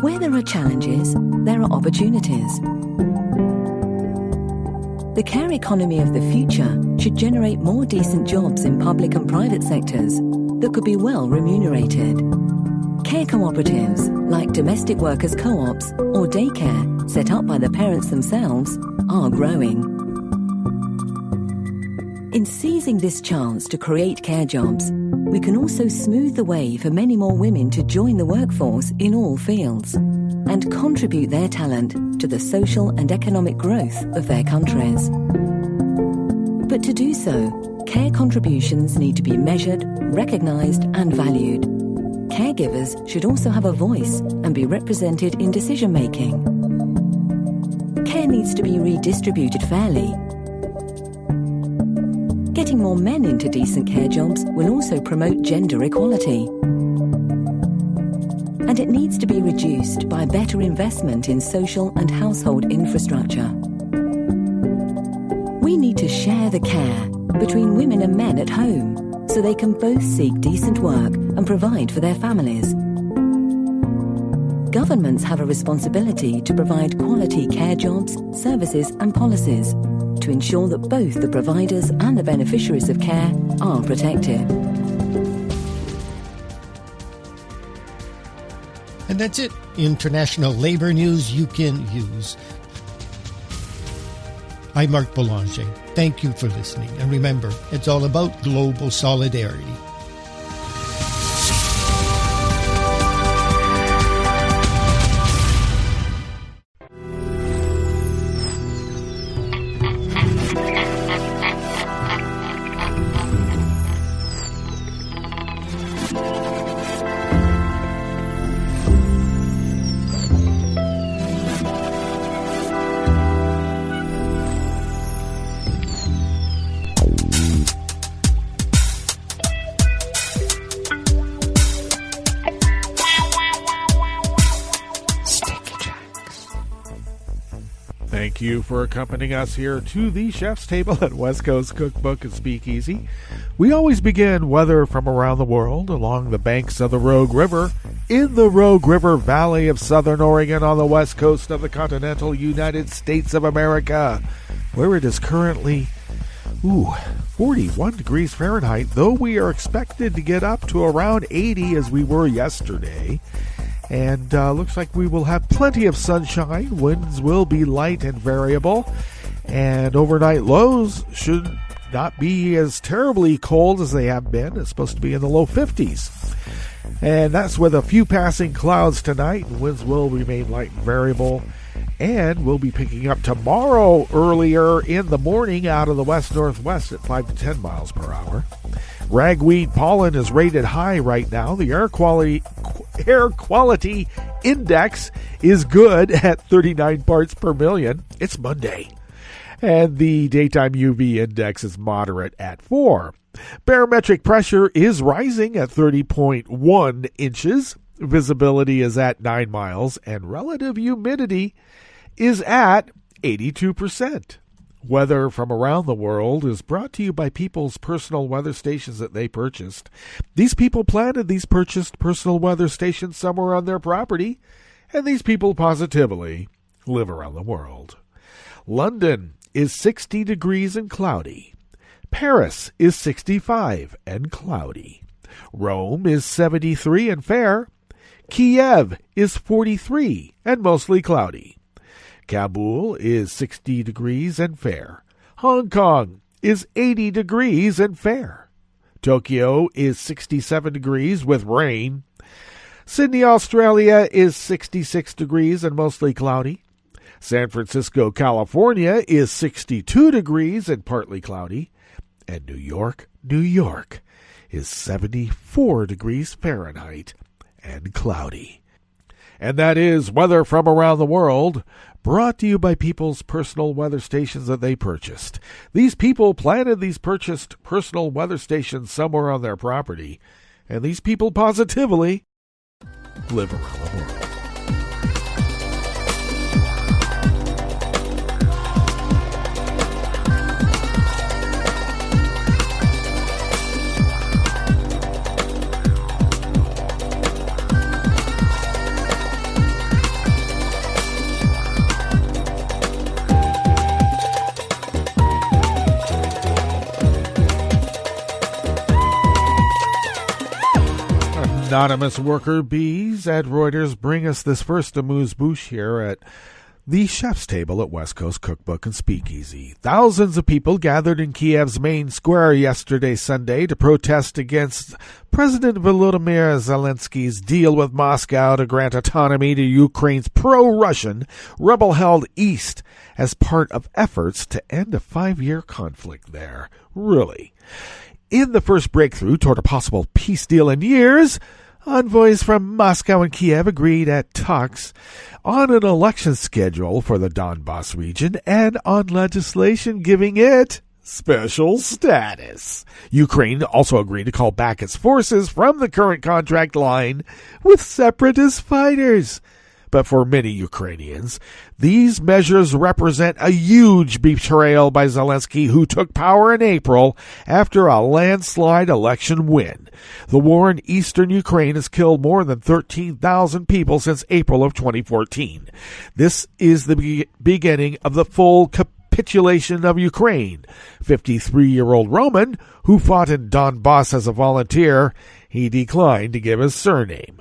Where there are challenges, there are opportunities. The care economy of the future should generate more decent jobs in public and private sectors that could be well remunerated. Care cooperatives, like domestic workers co-ops or daycare set up by the parents themselves, are growing. In seizing this chance to create care jobs, we can also smooth the way for many more women to join the workforce in all fields and contribute their talent to the social and economic growth of their countries. But to do so, care contributions need to be measured, recognised and valued. Caregivers should also have a voice and be represented in decision-making. Care needs to be redistributed fairly. Getting more men into decent care jobs will also promote gender equality. And it needs to be reduced by better investment in social and household infrastructure. We need to share the care between women and men at home so they can both seek decent work and provide for their families. Governments have a responsibility to provide quality care jobs, services and policies to ensure that both the providers and the beneficiaries of care are protected. And that's it. International labor news you can use. I'm Mark Boulanger. Thank you for listening. And remember, it's all about global solidarity. Thank you for accompanying us here to the chef's table at West Coast Cookbook and Speakeasy. We always begin weather from around the world along the banks of the Rogue River in the Rogue River Valley of Southern Oregon on the west coast of the continental United States of America, where it is currently 41 degrees Fahrenheit, though we are expected to get up to around 80 as we were yesterday. And looks like we will have plenty of sunshine. Winds will be light and variable. And overnight lows should not be as terribly cold as they have been. It's supposed to be in the low 50s. And that's with a few passing clouds tonight. Winds will remain light and variable. And we'll be picking up tomorrow earlier in the morning out of the west-northwest at 5 to 10 miles per hour. Ragweed pollen is rated high right now. The air quality index is good at 39 parts per million. It's Monday. And the daytime UV index is moderate at 4. Barometric pressure is rising at 30.1 inches. Visibility is at 9 miles. And relative humidity is at 82%. Weather from around the world is brought to you by people's personal weather stations that they purchased. These people planted these purchased personal weather stations somewhere on their property, and these people positively live around the world. London is 60 degrees and cloudy. Paris is 65 and cloudy. Rome is 73 and fair. Kiev is 43 and mostly cloudy. Kabul is 60 degrees and fair. Hong Kong is 80 degrees and fair. Tokyo is 67 degrees with rain. Sydney, Australia is 66 degrees and mostly cloudy. San Francisco, California is 62 degrees and partly cloudy. And New York is 74 degrees Fahrenheit and cloudy. And that is weather from around the world, brought to you by people's personal weather stations that they purchased. These people planted these purchased personal weather stations somewhere on their property, and these people positively live around the world. Anonymous worker bees at Reuters bring us this first amuse-bouche here at the chef's table at West Coast Cookbook and Speakeasy. Thousands of people gathered in Kiev's main square yesterday, Sunday, to protest against President Volodymyr Zelenskyy's deal with Moscow to grant autonomy to Ukraine's pro-Russian, rebel-held East as part of efforts to end a 5-year conflict there. Really? In the first breakthrough toward a possible peace deal in years, envoys from Moscow and Kiev agreed at talks on an election schedule for the Donbas region and on legislation giving it special status. Ukraine also agreed to call back its forces from the current contract line with separatist fighters. but for many Ukrainians, these measures represent a huge betrayal by Zelenskiy, who took power in April after a landslide election win. The war in eastern Ukraine has killed more than 13,000 people since April of 2014. This is the beginning of the full capitulation of Ukraine. 53-year-old Roman, who fought in Donbass as a volunteer, he declined to give his surname.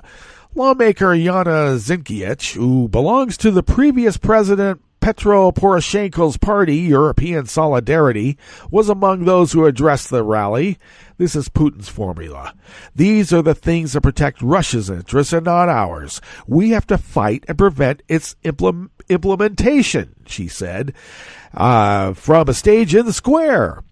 Lawmaker Yana Zinkiewicz, who belongs to the previous president Petro Poroshenko's party, European Solidarity, was among those who addressed the rally. This is Putin's formula. These are the things that protect Russia's interests and not ours. We have to fight and prevent its implementation, she said, from a stage in the square.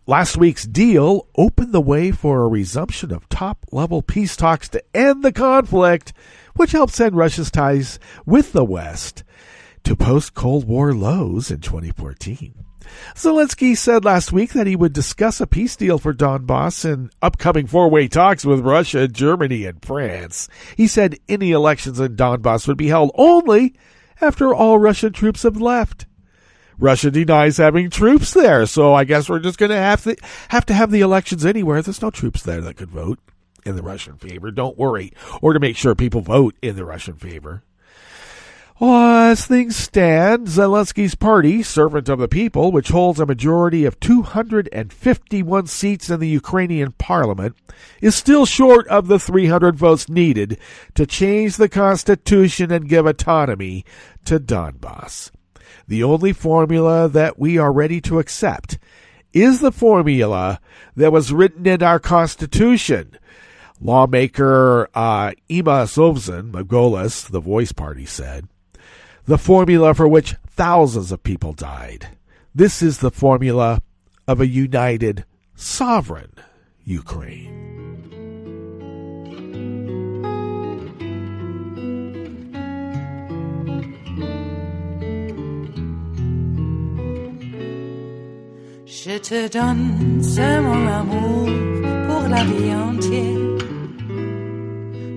Last week's deal opened the way for a resumption of top-level peace talks to end the conflict, which helped send Russia's ties with the West to post-Cold War lows in 2014. Zelensky said last week that he would discuss a peace deal for Donbass in upcoming four-way talks with Russia, Germany, and France. He said any elections in Donbass would be held only after all Russian troops have left. Russia denies having troops there, so I guess we're just going to have to have the elections anywhere. There's no troops there that could vote in the Russian favor. Don't worry. Or to make sure people vote in the Russian favor. As things stand, Zelenskyy's party, Servant of the People, which holds a majority of 251 seats in the Ukrainian parliament, is still short of the 300 votes needed to change the constitution and give autonomy to Donbass. The only formula that we are ready to accept is the formula that was written in our Constitution. Lawmaker Ima Sovzin of Golis, the Voice Party, said, the formula for which thousands of people died. This is the formula of a united, sovereign Ukraine. Je te donne ce mon amour pour la vie entière,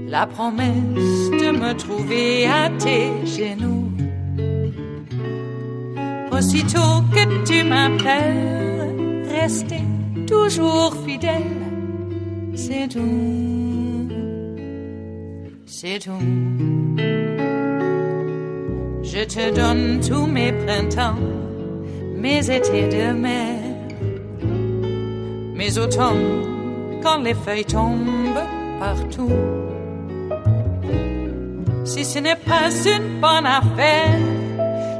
la promesse de me trouver à tes genoux. Aussitôt que tu m'appelles, rester toujours fidèle, c'est tout, c'est tout. Je te donne tous mes printemps, mes étés de mer, mes automnes quand les feuilles tombent partout. Si ce n'est pas une bonne affaire,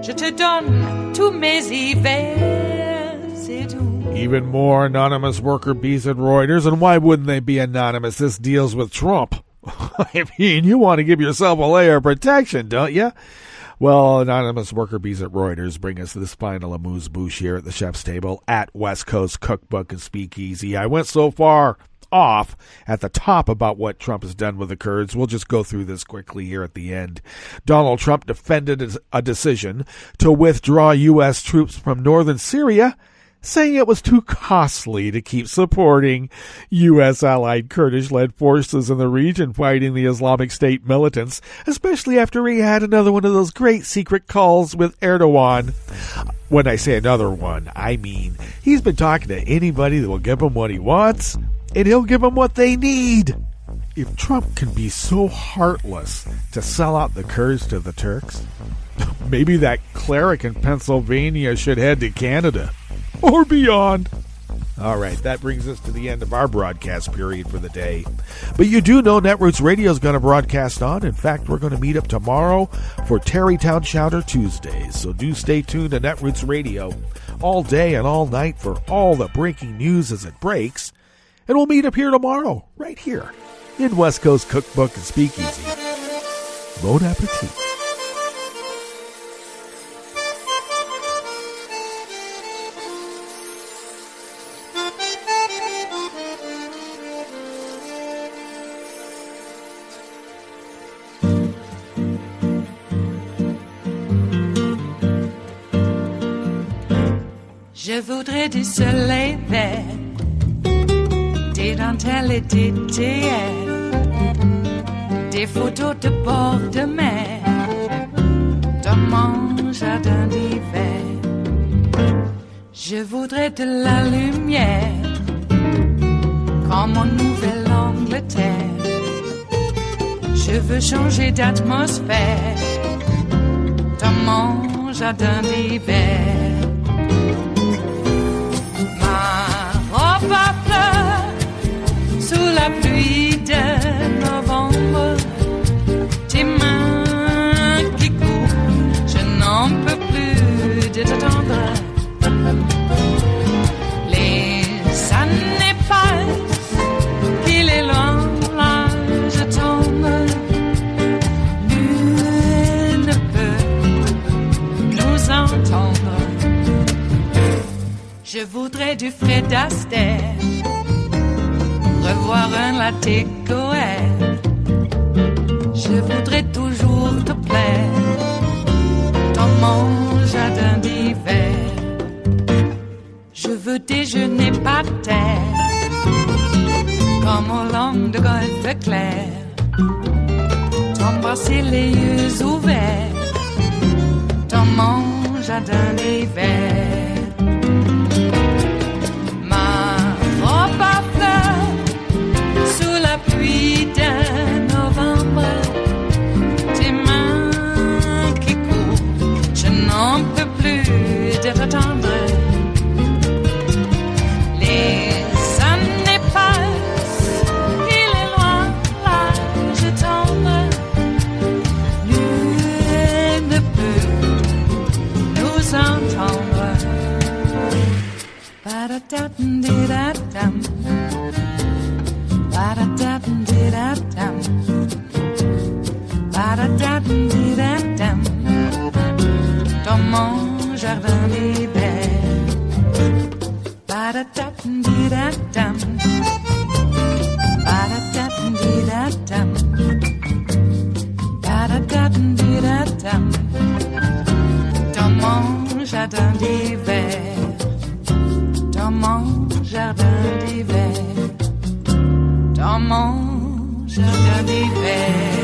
je te donne tous mes hivers, c'est tout. Even more anonymous worker bees at Reuters, and why wouldn't they be anonymous? This deals with Trump. I mean, you want to give yourself a layer of protection, don't you? Well, anonymous worker bees at Reuters bring us this final amuse-bouche here at the chef's table at West Coast Cookbook and Speakeasy. I went so far off at the top about what Trump has done with the Kurds. We'll just go through this quickly here at the end. Donald Trump defended a decision to withdraw U.S. troops from northern Syria, saying it was too costly to keep supporting U.S. allied Kurdish-led forces in the region fighting the Islamic State militants, especially after he had another one of those great secret calls with Erdogan. When I say another one, I mean he's been talking to anybody that will give him what he wants, and he'll give them what they need. If Trump can be so heartless to sell out the Kurds to the Turks, maybe that cleric in Pennsylvania should head to Canada. Or beyond. All right, that brings us to the end of our broadcast period for the day. But you do know Netroots Radio is going to broadcast on. In fact, we're going to meet up tomorrow for Tarrytown Chowder Tuesdays. So do stay tuned to Netroots Radio all day and all night for all the breaking news as it breaks. And we'll meet up here tomorrow, right here, in West Coast Cookbook and Speakeasy. Bon appetit. Je voudrais du soleil vert, des dentelles et des théâtres, des photos de bord de mer, mon jardin d'hiver. Je voudrais de la lumière, comme en Nouvelle-Angleterre. Je veux changer d'atmosphère dans mon jardin d'hiver. Ma robe à fleurs sous la pluie de novembre. Tes mains qui courent, je n'en peux plus de t'attendre. Les années passent, qu'il est loin, là je tombe. Nul ne peut nous entendre. Je voudrais du Fred Astaire, revoir un latte Goël. Je voudrais toujours te plaire dans mon jardin d'hiver. Je veux déjeuner par terre, comme au long de golfe clair, t'embrasser les yeux ouverts dans mon jardin d'hiver. Ma robe à fleurs sous la pluie de novembre. Tes mains qui courent, je n'en peux plus de t'attendre. Ba-da-da-dum-di-da-dum, ba-da-da-dum-di-da-dum, ba-da-da-dum-di-da-dum, dans mon jardin d'hiver. Ba-da-da-dum-di-da-dum, ba-da-da-dum-di-da-dum, ba-da-da-dum-di-da-dum, dans mon jardin d'hiver. Dans mon jardin d'hiver, dans mon jardin d'hiver.